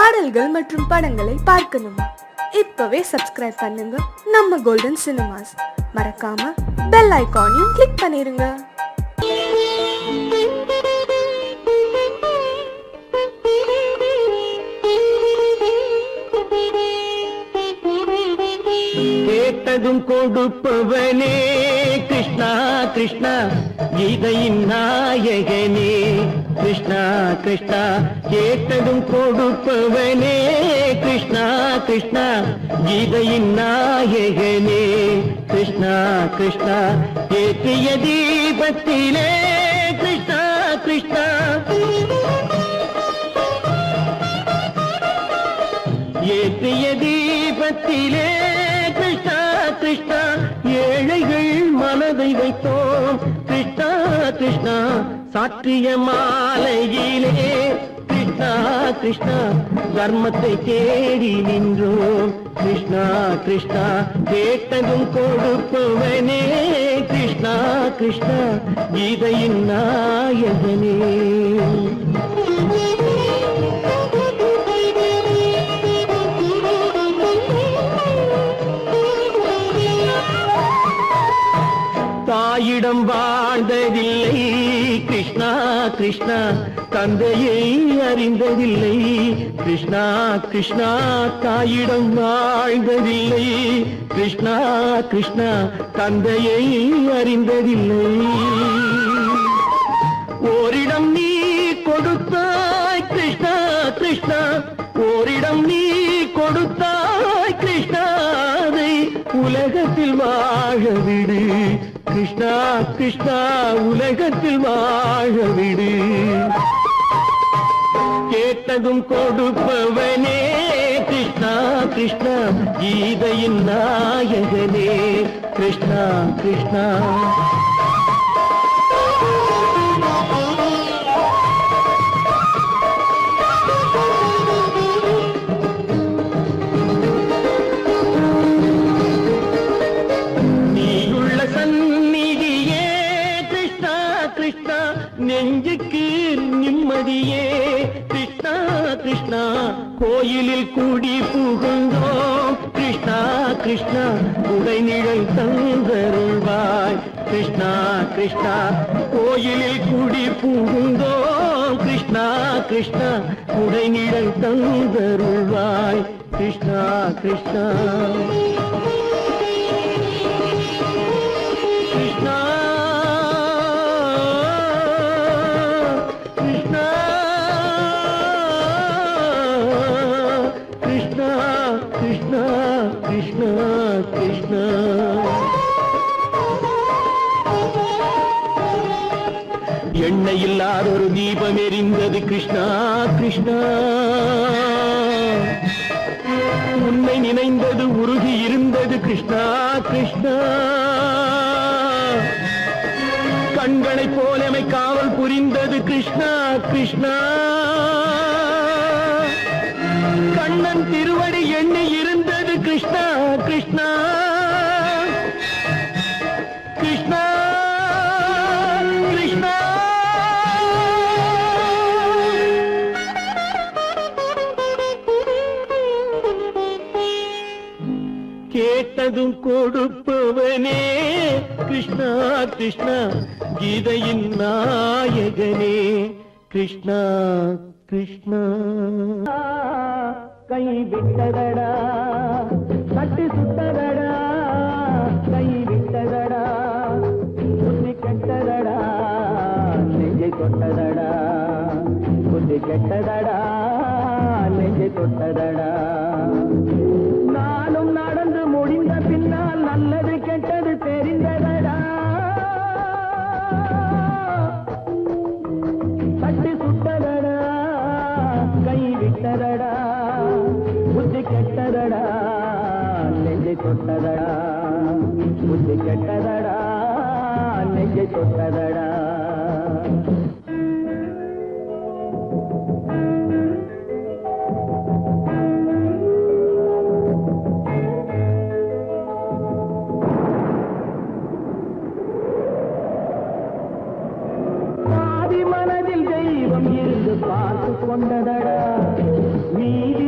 பாடல்கள் மற்றும் படங்களை பார்க்கணுமா? இப்பவே சப்ஸ்கிரைப் பண்ணுங்க நம்ம கோல்டன் சினிமாஸ். மறக்காம பெல் ஐகானையும் கிளிக் பண்ணிருங்க. கேட்டதும் கொடுப்பவனே கிருஷ்ணா கிருஷ்ணா, கீதையின் நாயகனே கிருஷ்ணா கிருஷ்ணா. கேட்டதும் கொடுப்பவனே கிருஷ்ணா கிருஷ்ணா, கீதையின் நாயகனே கிருஷ்ணா கிருஷ்ணா. ஏற்றிய தீபத்திலே கிருஷ்ணா கிருஷ்ணா, ஏற்றிய தீபத்திலே கிருஷ்ணா கிருஷ்ணா. ஏழைகள் மனதை வைத்தோம் கிருஷ்ணா கிருஷ்ணா, சாற்றிய மாலையிலே கிருஷ்ணா கிருஷ்ணா. தர்மத்தை தேடி நின்றோம் கிருஷ்ணா கிருஷ்ணா. கேட்டதும் கொடுப்பவனே கிருஷ்ணா கிருஷ்ணா, கீதையின் நாயகனே. தாயிடம் வாழ்ந்ததில்லை கிருஷ்ணா கிருஷ்ணா, தந்தையை அறிந்ததில்லை கிருஷ்ணா கிருஷ்ணா. தாயிடம் வாழ்ந்ததில்லை கிருஷ்ணா கிருஷ்ணா, தந்தையை அறிந்ததில்லை. ஓரிடம் நீ கொடுத்தாய் கிருஷ்ணா கிருஷ்ணா, ஓரிடம் நீ கொடுத்தாய் கிருஷ்ணா. அதை உலகத்தில் வாழ விடு கிருஷ்ணா கிருஷ்ணா, உலகத்தில் வாழ விடு. கேட்டதும் கொடுப்பவனே கிருஷ்ணா கிருஷ்ணா, கீதையின் நாயகனே கிருஷ்ணா கிருஷ்ணா. நெஞ்சுக்கு நிம்மதியே கிருஷ்ணா கிருஷ்ணா. கோயிலில் கூடி புகுந்தோம் கிருஷ்ணா கிருஷ்ணா, உடைநிழல் தந்தருள்வாய் கிருஷ்ணா கிருஷ்ணா. கோயிலில் கூடி புகுந்தோம் கிருஷ்ணா கிருஷ்ணா, உடைநிழல் தந்தருள்வாய் கிருஷ்ணா கிருஷ்ணா. கிருஷ்ணா கிருஷ்ணா கிருஷ்ணா கிருஷ்ணா. எண்ணெய் இல்லாத ஒரு தீபம் எரிந்தது கிருஷ்ணா கிருஷ்ணா. உன்னை நினைந்தது உருகி இருந்தது கிருஷ்ணா கிருஷ்ணா. கண்களைப் போலமை காவல் புரிந்தது கிருஷ்ணா கிருஷ்ணா. கண்ணன் திருவடி எண்ணி இருந்தது கிருஷ்ணா கிருஷ்ணா கிருஷ்ணா கிருஷ்ணா. கேட்டதும் கொடுப்பவனே கிருஷ்ணா கிருஷ்ணா, கீதையின் நாயகனே கிருஷ்ணா கிருஷ்ணா. கை விட்டதடா கட்டி சுட்டதடா, கை விட்டதடா புத்தி கெட்டதடா, நெஞ்சை தொட்டதடா புத்தி கெட்டதடா, நெஞ்சை தொட்டதடா. நானும் நடந்து முடிந்த பின்னால் நல்லது கெட்டது தெரிந்ததடா. கட்டி சுட்டதடா, கை விட்டதடா, புத்தி கெட்டதடா, நெஞ்சை தொட்டதடா புத்தி கெட்டதடா, நெஞ்சை தொட்டதடா. மனதில் தெய்வம் இருந்து பார்த்து கொண்டதடா, மீதி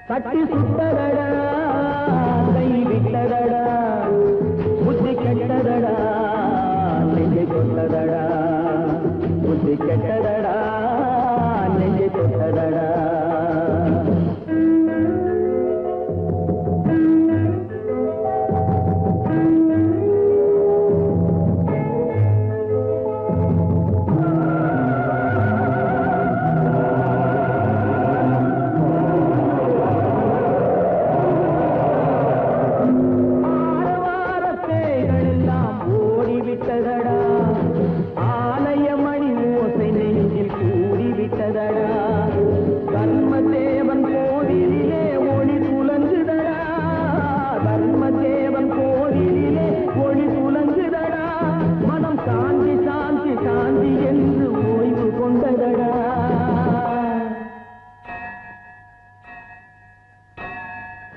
சட்டி சுட்டதடா கை விட்டதடா புத்தி கெட்டதடா நெஞ்சை தொட்டதடா புத்தி கெட்டதடா நெஞ்சை தொட்டதடா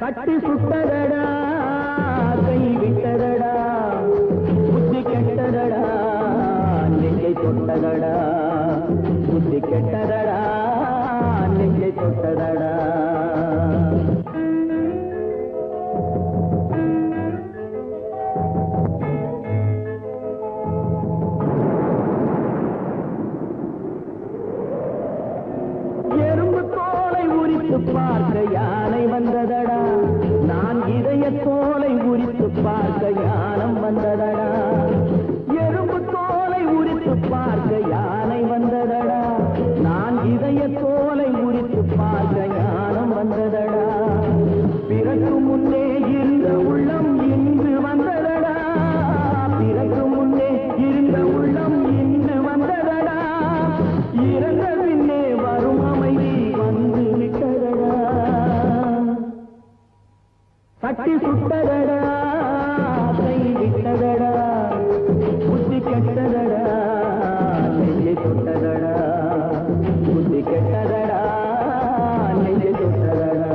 சட்டி சுட்டதடா கை விட்டதடா புத்தி கெட்டதடா நெஞ்சை தொட்டதடா புத்தி கெட்டதடா நெஞ்சை தொட்டதடா எறும்பு தோலை உரித்து பார்க்க யானை வந்ததடா நான் இதய தோலை உரித்து பார்க்க யானம் வந்ததடா எறும்பு தோலை உரித்து பார்க்க யானை வந்ததடா நான் இதய தோலை உரித்து பார்க்க யானம் வந்ததடா பிறகு முன்னே இருந்த உள்ளம் இன்று வந்ததடா பிறகு முன்னே இருந்த உள்ளம் இன்று வந்ததடா இறந்த பின்னே வரும் அமைதி வந்து விட்டதடா சட்டி சுட்டதடா கை விட்டதடா புத்தி கெட்டதடா நெஞ்சை தொட்டதடா புத்தி கெட்டதடா நெஞ்சை தொட்டதடா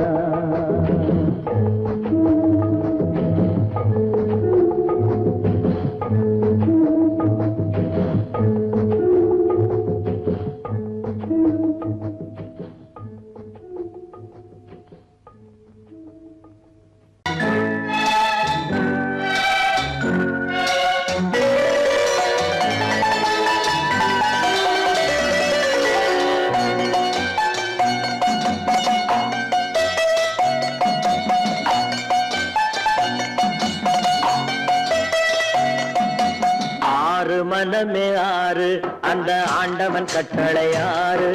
மனமே ஆறு அந்த ஆண்டவன் கட்டளை ஆறு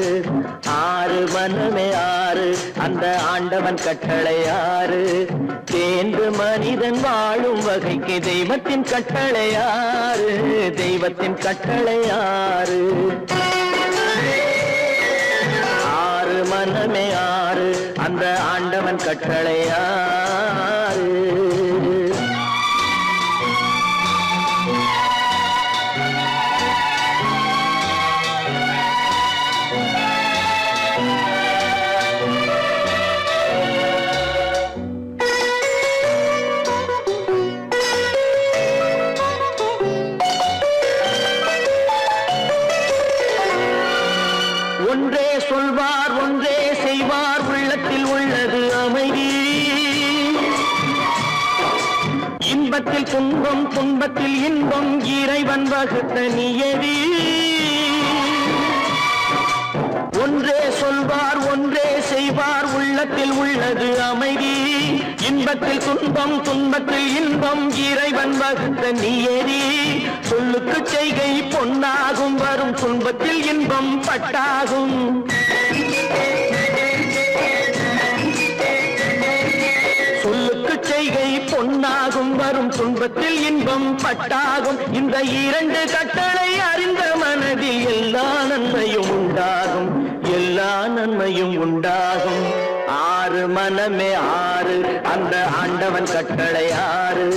ஆறு மனமே ஆறு அந்த ஆண்டவன் கட்டளை ஆறு தேர்ந்து மனிதன் வாழும் வகைக்கு தெய்வத்தின் கட்டளை ஆறு தெய்வத்தின் கட்டளை ஆறு ஆறு மனமே ஆறு அந்த ஆண்டவன் கட்டளை ஆறு ஒன்றே சொல்வார் ஒன்றே செய்வார் உள்ளத்தில் உள்ளது அமைதி இன்பத்தில் துன்பம் துன்பத்தில் இன்பம் இறைவன் வகுத்த நியதி ஒன்றே சொல்வார் ஒன்றே செய்வார் உள்ளத்தில் உள்ளது அமைதி இன்பத்தில் துன்பம் துன்பத்தில் இன்பம் இறைவன் வகுத்த நியதி சொல்லுக்கு செய்கை பொன்னாகும் வரும் துன்பத்தில் இன்பம் பட்டாகும் சொல்லுக்கு செய்கை பொன்னாகும் வரும் துன்பத்தில் இன்பம் பட்டாகும் இந்த இரண்டு கட்டளை அறிந்த மனதில் எல்லா நன்மையும் உண்டாகும் எல்லா நன்மையும் உண்டாகும் ஆறு மனமே ஆறு அந்த ஆண்டவன் கட்டளை ஆறு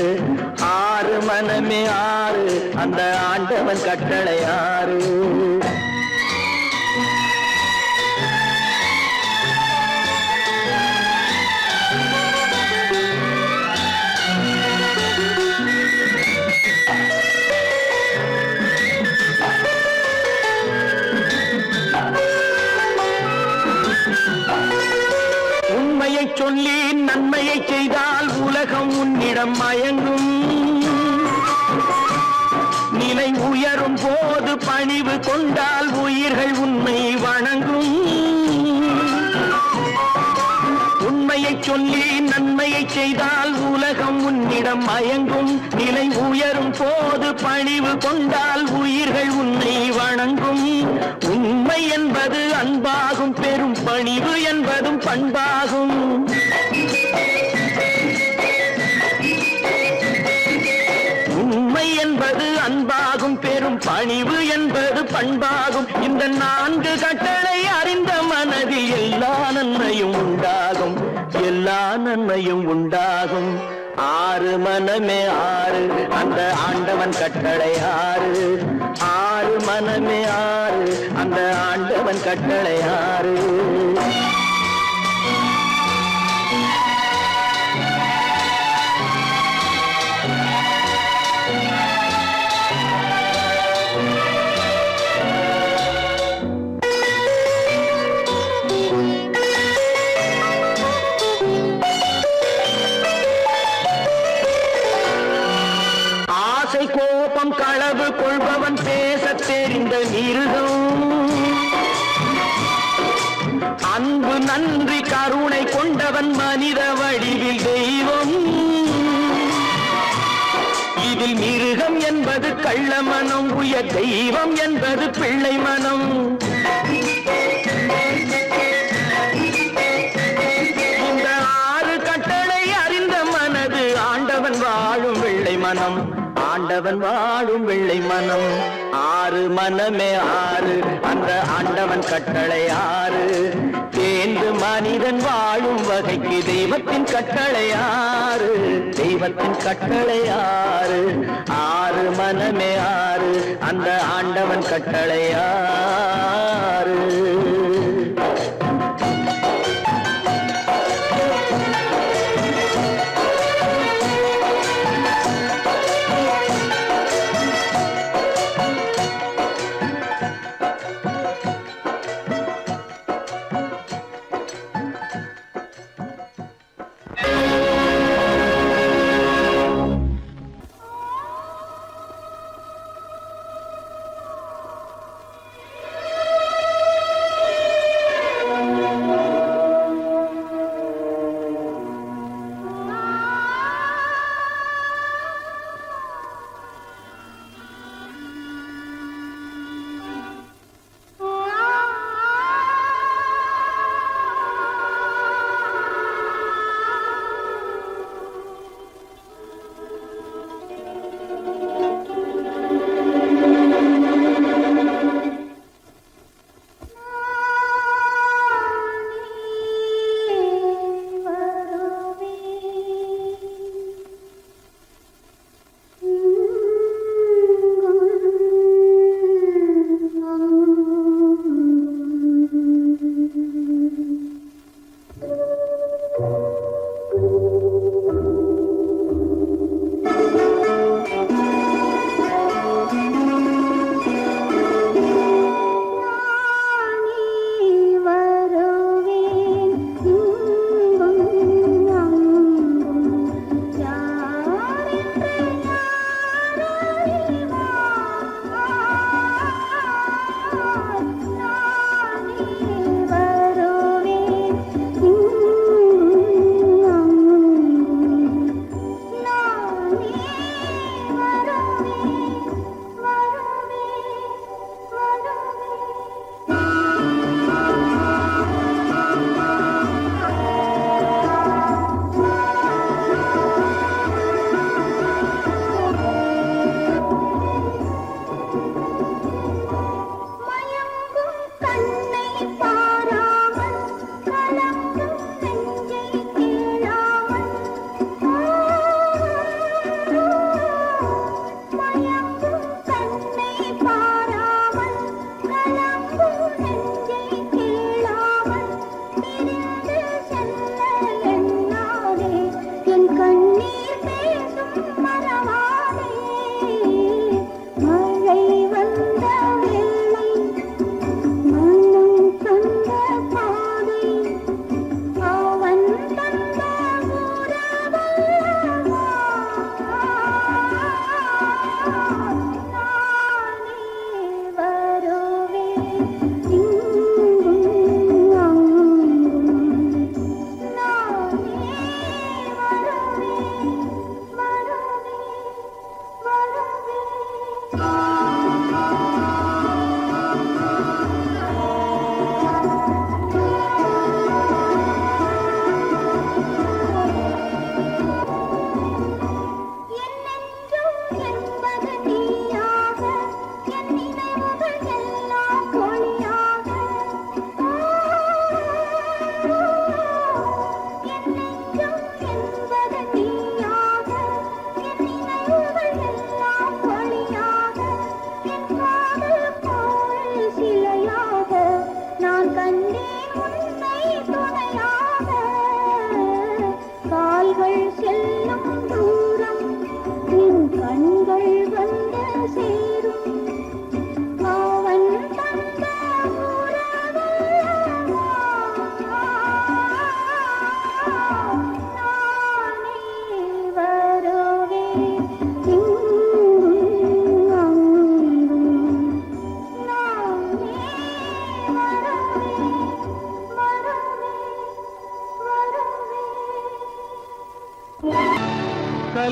ஆறு மனமே ஆறு அந்த ஆண்டவன் கட்டளை ஆறு உண்மையை சொல்லி நன்மையை செய்தால் உலகம் உன்னிடம் மயங்கும். நிலை உயரும் போது பணிவு கொண்டால் உயிர்கள் உன்னை வணங்கும். உண்மையை சொல்லி நன்மையை செய்தால் உலகம் உன்னிடம் மயங்கும். நிலை உயரும் போது பணிவு கொண்டால் உயிர்கள் உன்னை வணங்கும். உண்மை என்பது அன்பாகும், பெரும் பணிவு என்பதும் பண்பாகும். உண்மை என்பது அன்பாகும், பெரும் பணிவு என்பது பண்பாகும். இந்த 4 கட்டளை அறிந்த மனதில் எல்லா நன்மையும் உண்டாகும், எல்லா நன்மையும் உண்டாகும். 6 மனமே 6 அந்த ஆண்டவன் கட்டளை 6. 6 மனமே 6 அந்த ஆண்டவன் கட்டளை 6. கோபம் களவு கொள்பவன் பேச தெரிந்த மிருகம். அன்பு நன்றி கருணை கொண்டவன் மனித வடிவில் தெய்வம். இதில் மிருகம் என்பது கள்ள மனம், உயர் தெய்வம் என்பது பிள்ளை மனம். இந்த 6 கட்டளை அறிந்த மனது ஆண்டவன் வாழும் வெள்ளை மனம், ஆண்டவன் வாழும் வெள்ளை மனம். 6 மனமே 6 அந்த ஆண்டவன் கட்டளை 6. தேர்ந்து மனிதன் வாழும் வகைக்கு தெய்வத்தின் கட்டளை 6, தெய்வத்தின் கட்டளை 6. 6 மனமே 6 அந்த ஆண்டவன் கட்டளை 6.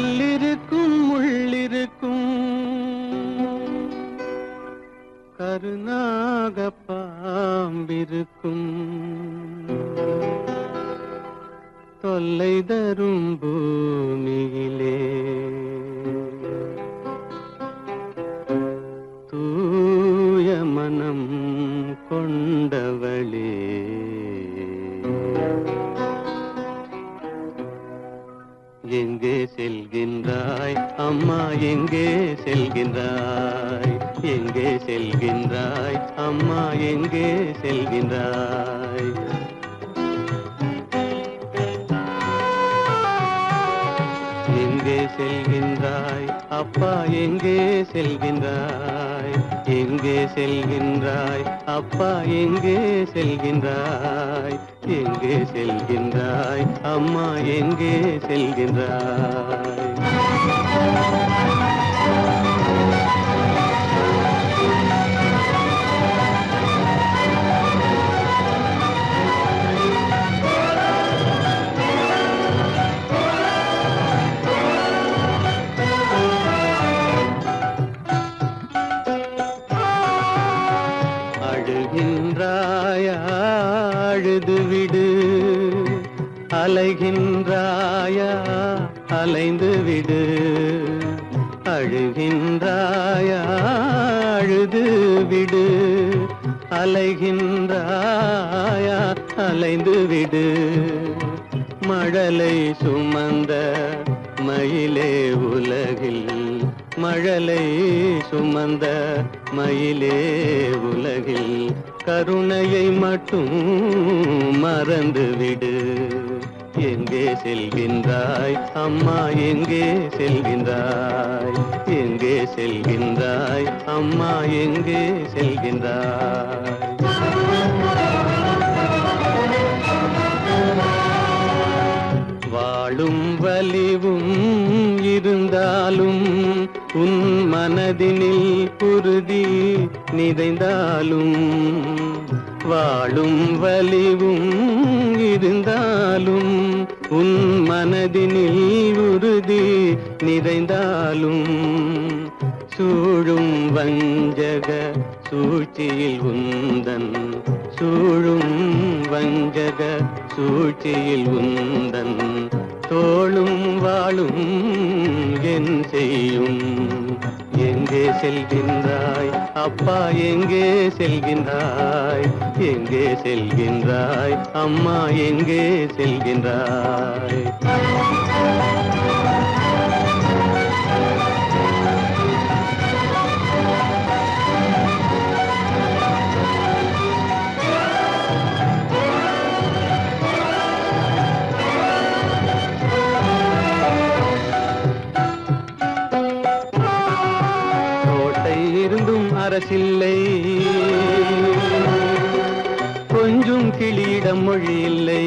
கல்லிருக்கும் முள்ளிருக்கும் கருநாக பாம்பிருக்கும் தொல்லை தரும் பூமியிலே தூய மனம் கொண்டவளே எங்கே செல்கின்றாய் அம்மா எங்கே செல்கின்றாய் எங்கே செல்கின்றாய் அம்மா எங்கே செல்கின்றாய் எங்கே செல்கின்றாய் அப்பா எங்கே செல்கின்றாய் எங்கே செல்கின்றாய் அப்பா எங்கே செல்கின்றாய் எங்கே செல்கின்றாய் அம்மா எங்கே செல்கின்றாய் அழுது விடு அலைகின்றாயா அலைந்து விடு அழுகின்றாயா அழுது விடு அலைகின்றாயா அலைந்து விடு மழலை சுமந்த மயிலே உலகில் மழலை சுமந்த மயிலே உலகில் கருணையை மட்டும் மறந்துவிடு எங்கே செல்கின்றாய் அம்மா எங்கே செல்கின்றாய் எங்கே செல்கின்றாய் அம்மா எங்கே செல்கின்றாய் வாழும் வலிவும் இருந்தாலும் உன் மனதினில் உறுதி நிறைந்தாலும் வாழும் வலிவும் இருந்தாலும் உன் மனதினில் உறுதி நிறைந்தாலும் சூழும் வஞ்சக சூழ்ச்சியில் உந்தன் சூழும் வஞ்சக சூழ்ச்சியில் உந்தன் தோளும் வாழும் என் செய்யும் எங்கே செல்கின்றாய் அப்பா எங்கே செல்கின்றாய் எங்கே செல்கின்றாய் அம்மா எங்கே செல்கின்றாய் இருந்தும் அரசில்லை கொஞ்சம் கிளியிடம் மொழி இல்லை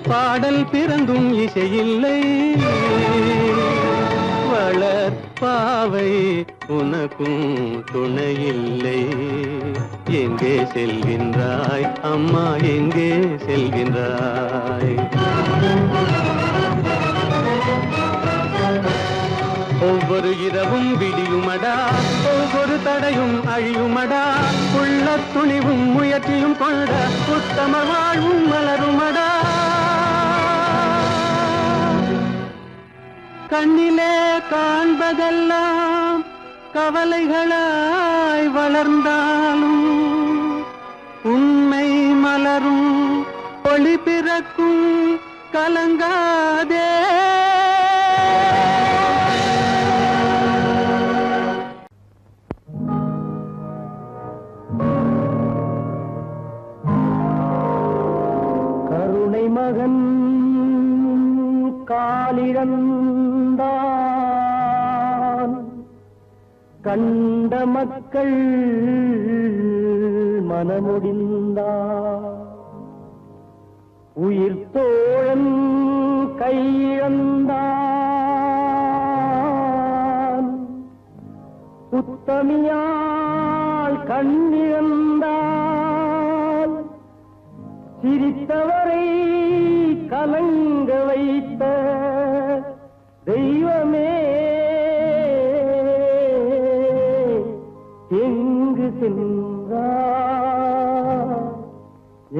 பாடல் பிறந்தும் இசையில்லை வளர் பாவை உனக்கும் துணையில்லை எங்கே செல்கின்றாய் அம்மா எங்கே செல்கின்றாய் ஒவ்வொரு இரவும் விடியுமடா ஒவ்வொரு தடையும் அழியுமடா உள்ள துணிவும் முயற்சியும் கொண்ட உத்தம வாழ்வும் மலருமடா கண்ணிலே காண்பதெல்லாம் கவலைகளாய் வளர்ந்தாலும் உண்மை மலரும் ஒளி பிறக்கும் கலங்காதே மகன் காலிழந்தான் கண்ட மக்கள் மனமுடிந்தான் உயிர் தோழன் கையிழந்தான் உத்தமியால் கண்ணிழந்தால் சிரித்தவரை கலங்க வைத்த தெய்வமே எங்கு சென்றார்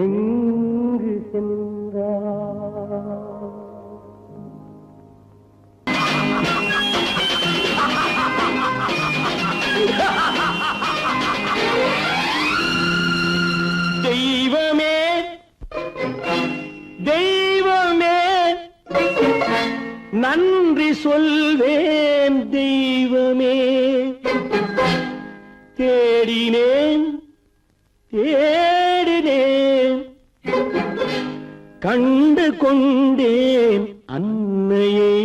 எங்கு சென்றார் தெய்வமே தெய்வமே நன்றி சொல்வேன் தெய்வமே தேடினேன் தேடினேன் கண்டு கொண்டேன் அன்னையை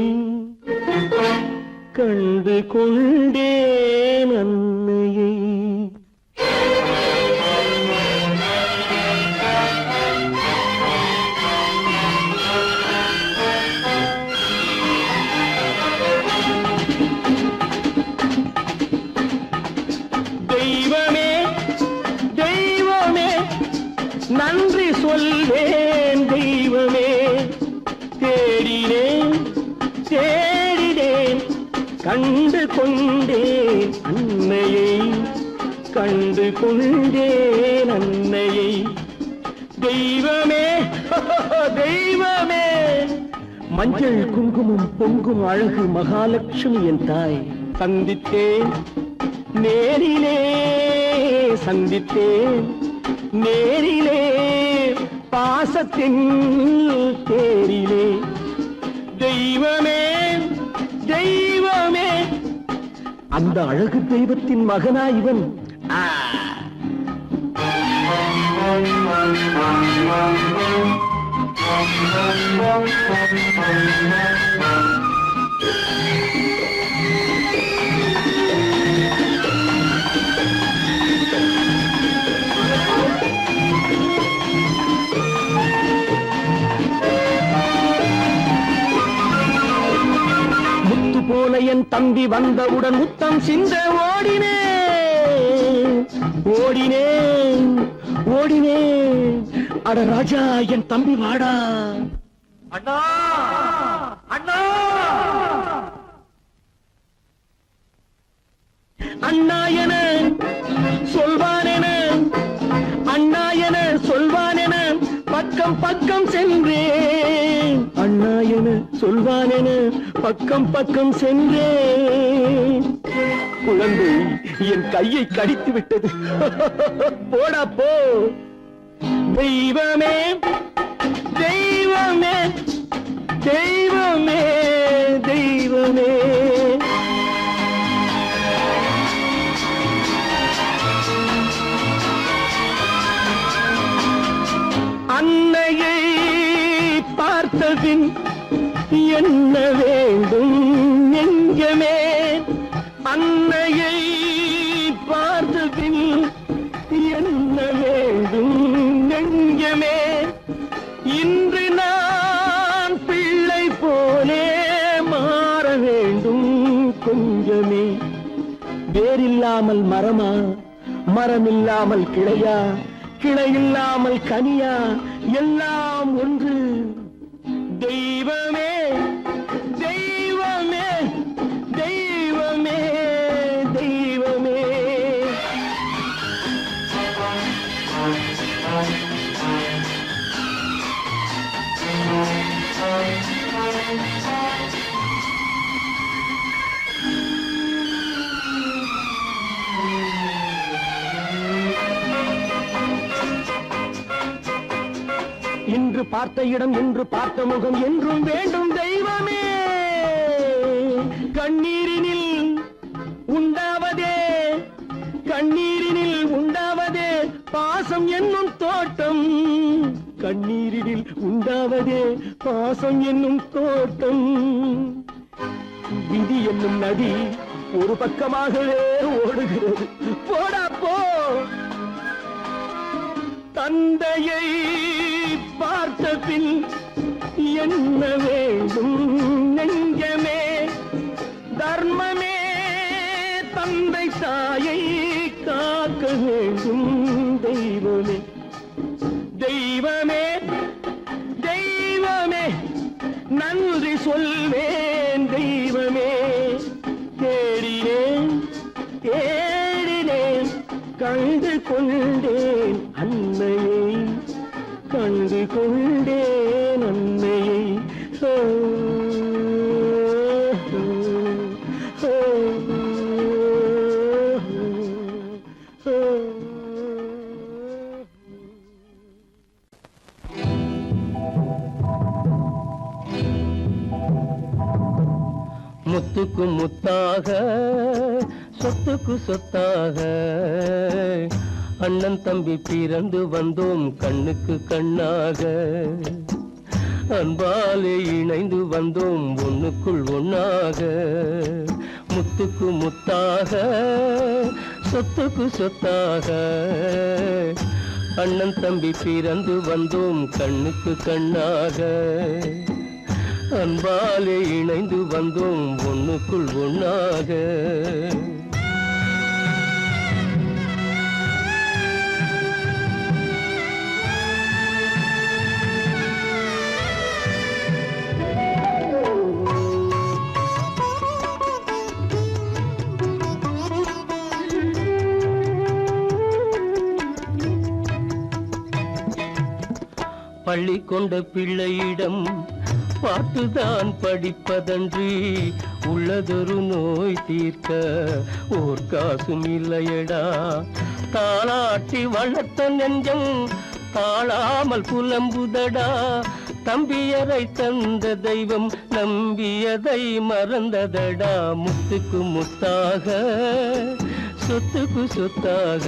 கண்டு கொண்டேன் அன்னையை தெய்வமே தெய்வமே நன்றி சொல்வேன் தெய்வமே தேடினேன் தேடினேன் கண்டு கொண்டேன் அன்னையை கண்டு கொண்டேன் அன்னையை தெய்வமே தெய்வமே மஞ்சள் குங்குமம் பொங்கும் அழகு மகாலட்சுமி என் தாய் சந்தித்தேன் நேரிலே சந்தித்தேன் நேரிலே பாசத்தின் தேரிலே தெய்வமே தெய்வமே அந்த அழகு தெய்வத்தின் மகனா இவன் முத்து போல என் தம்பி வந்தவுடன் முத்தம் சிந்த ஓடினேன் ஓடினேன் ஓடினேன் அட ராஜா என் தம்பி வாடா அண்ணா அண்ணா அண்ணா என சொல்வானென அண்ணா என சொல்வானென பக்கம் பக்கம் சென்றேன் அண்ணா என சொல்வானென பக்கம் பக்கம் சென்றேன் குழந்தை என் கையை கடித்து விட்டது போடா போ தெய்வமே தெய்வமே தெய்வமே தெய்வமே அன்னையை பார்த்தபின் என்ன வேண்டும் நெஞ்சமே அன்னையை பார்த்தபின் என்ன வேண்டும் நெஞ்சமே இன்று நான் பிள்ளை போலே மாற வேண்டும் கொஞ்சமே வேரில்லாமல் மரமா மரமில்லாமல் கிளையா கிளையில்லாமல் கனியா எல்லாம் ஒன்று தெய்வமே தெய்வமே தெய்வமே தெய்வமே இன்று பார்த்த இடம் இன்று பார்த்த முகம் என்றும் வேண்டும் தெய்வமே கண்ணீரினில் உண்டாவதே கண்ணீரினில் உண்டாவதே பாசம் என்னும் தோட்டம் கண்ணீரினில் உண்டாவதே பாசம் என்னும் தோட்டம் விதி என்னும் நதி ஒரு பக்கமாகவே ஓடுகிறது போடா போ தந்தையை பார்த்த பின் என்ன வேண்டும் நெஞ்சமே தர்மமே தந்தை தாயை காக்க வேண்டும் தெய்வமே தெய்வமே தெய்வமே கண்டு கொண்டே நன்மையை முத்துக்கு முத்தாக சொத்துக்கு சொத்தாக அண்ணன் தம்பி பிறந்து வந்தோம் கண்ணுக்கு கண்ணாக அன்பாலே இணைந்து வந்தோம் ஒண்ணுக்குள் ஒண்ணாக முத்துக்கு முத்தாக சொத்துக்கு சொத்தாக அண்ணன் தம்பி பிறந்து வந்தோம் கண்ணுக்கு கண்ணாக அன்பாலே இணைந்து வந்தோம் ஒண்ணுக்குள் ஒண்ணாக பள்ளி கொண்ட பிள்ளையிடம் பாட்டுதான் படிப்பதன்றி உள்ளதொரு நோய் தீர்க்க ஓர் காசும் இல்லையடா தாளாட்டி வளர்த்த நெஞ்சம் தாழாமல் புலம்புதடா தம்பியரை தந்த தெய்வம் நம்பியதை மறந்ததடா முத்துக்கு முத்தாக சொத்துக்கு சொத்தாக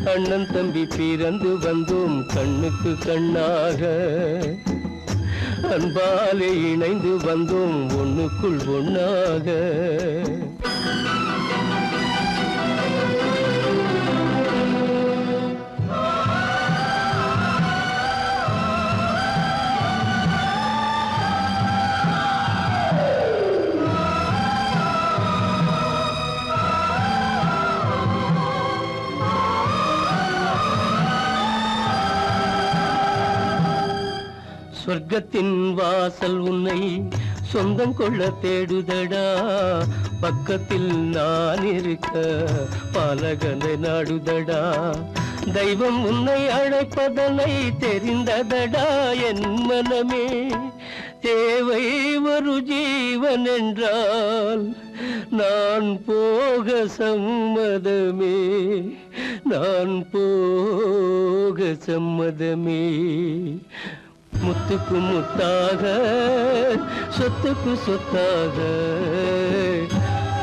அண்ணன் தம்பி பிறந்து வந்தோம் கண்ணுக்கு கண்ணாக அன்பாலே இணைந்து வந்தோம் ஒண்ணுக்குள் ஒண்ணாக சொர்க்கத்தின் வாசல் உன்னை சொந்தம் கொள்ள தேடுதடா பக்கத்தில் நான் இருக்க பாலகனை நாடுதடா தெய்வம் உன்னை அழைப்பதனை தெரிந்ததடா என் மனமே தேவை ஒரு ஜீவன் என்றால் நான் போக சம்மதமே நான் போக சம்மதமே முத்துக்கு முத்தாக சொத்துக்கு சொத்தாக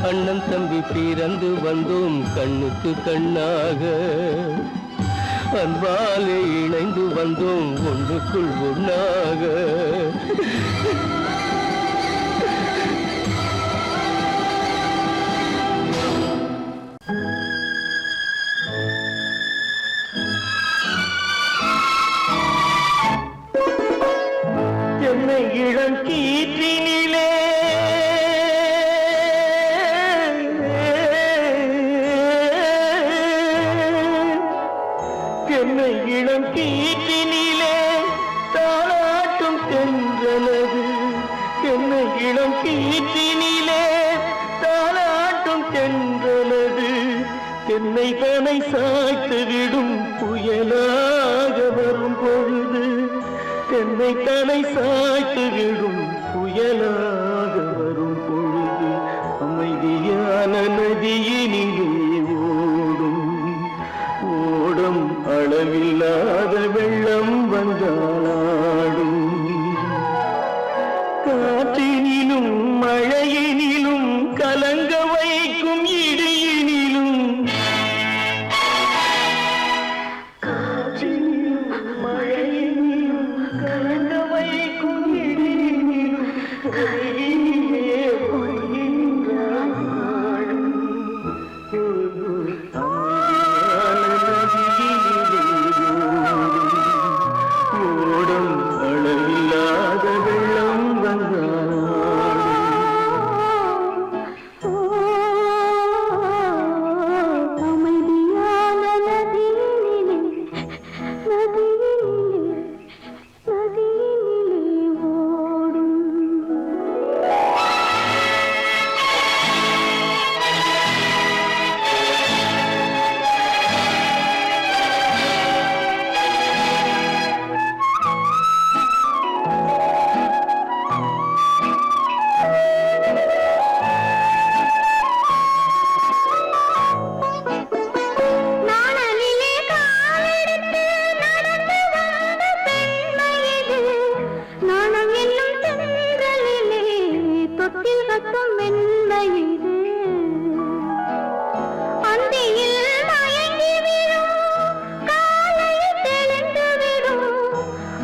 அண்ணன் தம்பி பிறந்து வந்தோம் கண்ணுக்கு கண்ணாக அன்பாலே இணைந்து வந்தோம் ஒன்றுக்குள் ஒண்ணாக இளம் கீற்றினிலே என்னை இளம் கீற்றினிலே தாளாட்டும் தென்றலது என்னை இளம் கீற்றினிலே தாளாட்டும் தென்றலது என்னை தனை சாய்த்து விடும் புயலாக வரும் பொழுது என்னை தலை சாய்த்து விடும் புயலாக வரும் பொழுது அமைதியான நதியினிலே ஓடும் ஓடும் அளவில்லாத வெள்ளம் வந்தாடும் காற்றினிலும் மழையினிலும் கலங்க வைக்கும் இடியினிலும்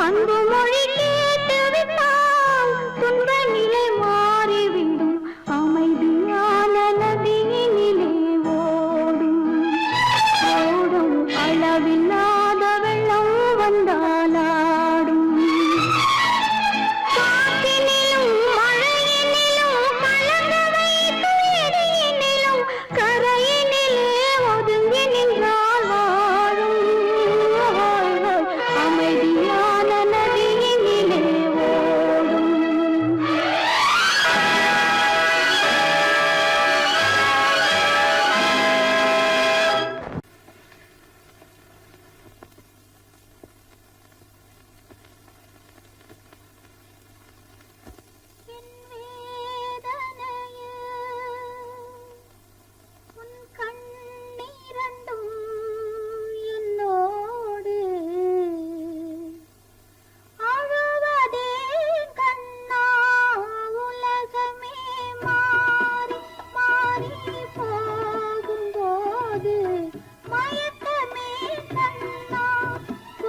அன்பு மொழி கேட்டு விட்டால் துன்ப நிலை மாறிவிடும் அமைதியான நதியினிலே ஓடும் ஓடும் அளவில்லாத வெள்ளம் வந்தாலாடும் காற்றினிலும் மழையினிலும் கலங்க வைக்கும் இடியினிலும் கரையினிலே ஒதுங்கி நின்றால் வாழும் அமைதியான நதியினிலே ஓடும் என் வேதனையே உன் கண்ணீரண்டும் என்னோடு அழுவதே கண்ணா உலகமே மாறி மாறி போகும்போது மயக்கமே கண்ணா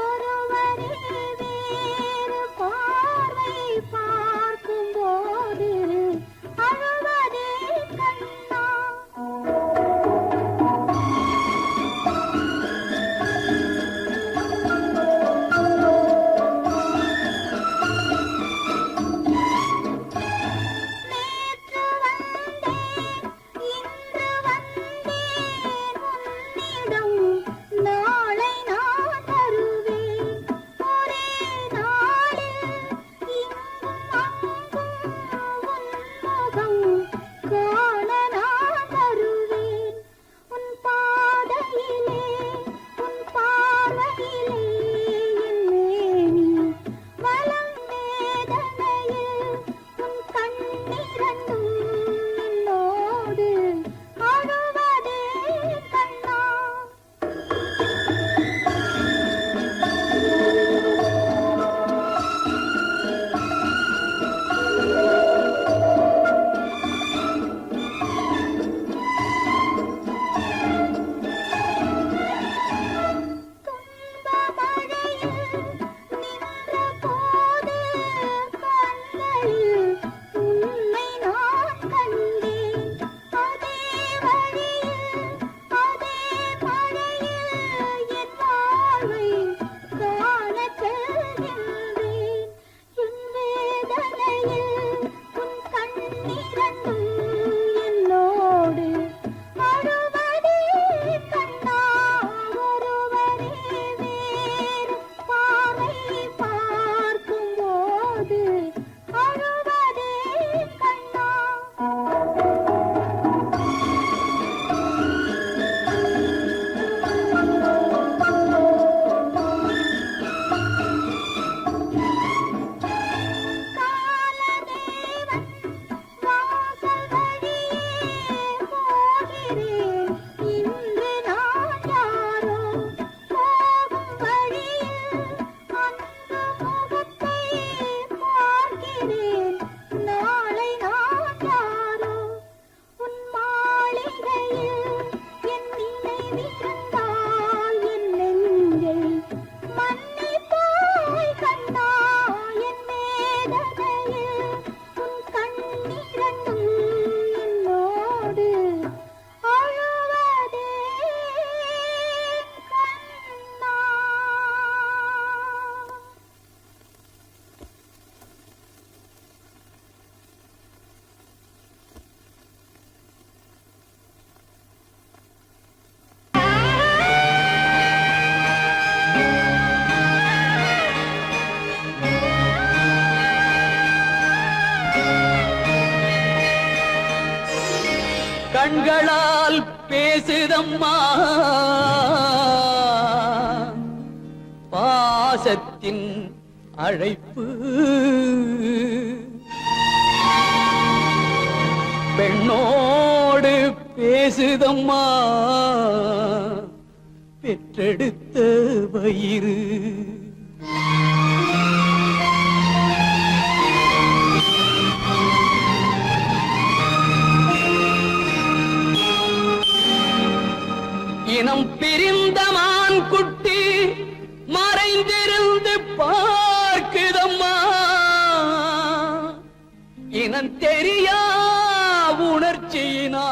ஒருவரே வேறு பார்வை பார்க்கும்போது அழுவதே கண்ணா நேற்று வந்தேன் இன்று வந்தேன் உன்னிடம் நாளை நான் தருவேன் ஒரே நாளில் இங்கும் அங்கும் உன் முகம் காண நான் தருவேன் உன் பாதையிலே உன் பார்வையிலே என் மேனி வலம் வேதனையில் உன் கண்ணீரண்டும் என்னோடு அழுவதே கண்ணா துன்ப மழையில் நின்ற போது கண்களில் உன்னை நான் கண்டேன் அதே வழியில் அதே மழையில் என் வாழ்வை காணச் செல்கின்றேன் என் வேதனையில் உன் கண்ணீரண்டும் என்னோடு அழுவதே கண்ணா ஒருவரே வேறு பார்வை பார்க்கும்போது அழுவதே கண்ணா காலதேவன் வாசல் வழியே போகிறேன் இன்று நான் யாரோ போகும் வழியில் அன்பு முகத்தை பார்க்கிறேன் நாளை நான் யாரோ உன் மாளிகையில் என் நினைவிருந்தால் என் நெஞ்சை மன்னிப்பாய் கண்ணா என் வேதனையில் உன் கண்ணீரண்டும் என்னோடு அழுவதே கண்ணா கண்களால் பேசுதம்மா பாசத்தின் அழைப்பு பெண்ணோடு பேசுதம்மா பெற்றெடுத்த வயிறு இனம் பிரிந்த மான் குட்டி மறைந்திருந்து பார் அம்மா இனம் தெரியா உணர்ச்சியினால்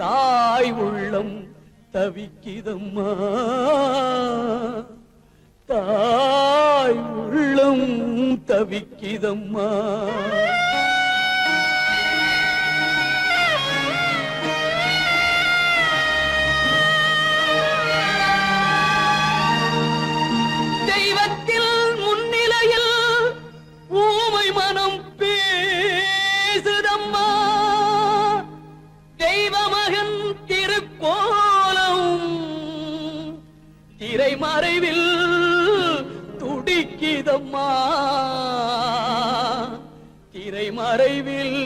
தாய் உள்ளம் தவிக்கிதம்மா தாய் உள்ளம் தவிக்கிதம்மா தெய்வத்தில் முன்னிலையில் ஊமை மனம் பேசுதம்மா தெய்வமகன் திருக்கோலம் திரைமறைவில் துடிக்கிதம்மா திரைமறைவில்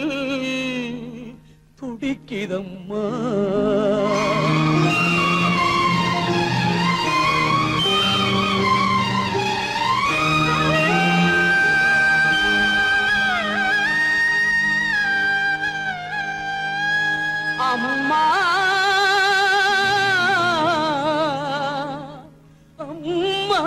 துடிக்கிதம்மா அம்மா அம்மா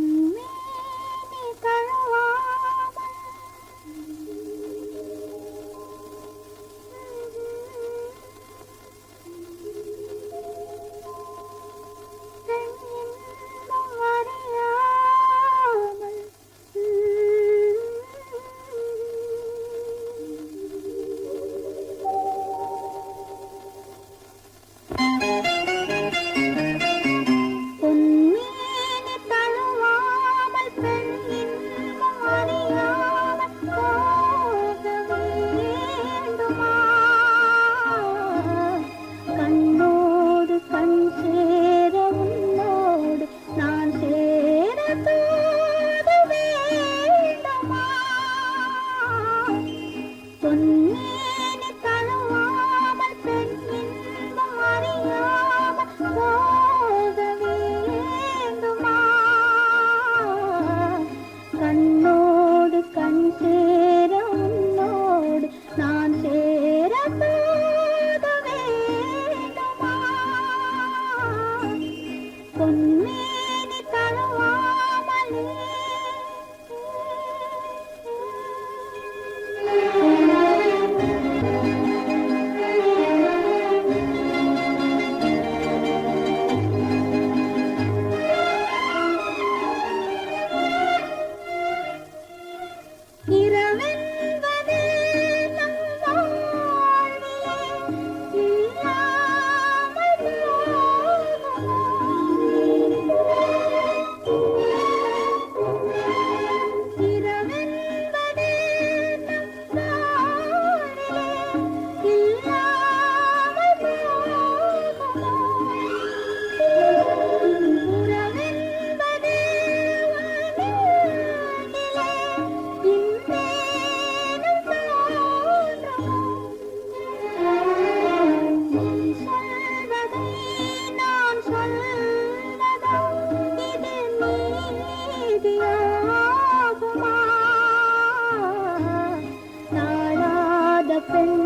பொன்மேனி தழுவாமல் பெண் இன்பம் அறியாமல் பொன்மேனி தழுவாமல் பெண் இன்பம் அறியாமல் போக வேண்டுமா கண்ணோடு கண் சேர உன்னோடு நான் சேர தோத வேண்டுமா பொன்மேனி தழுவாமல் பெண் இன்பம் அறியாமல் போக வேண்டுமா கண்ணோடு கண் சேர உன்னோடு நான் சேர தோத வேண்டுமா பொன்மேனி தழுவாமலே இரவென்பது நம் வாழ்விலே இல்லாமல் போகுமோ? இரவென்பது நம் வாழ்விலே இல்லாமல் போகுமோ? உறவென்பது வாழ்விலே இன்பேனும் தோன்றுமோ? நீ சொல்வதை நான் சொல்வதோ இது நீதியாகுமா? தாழாத பெண்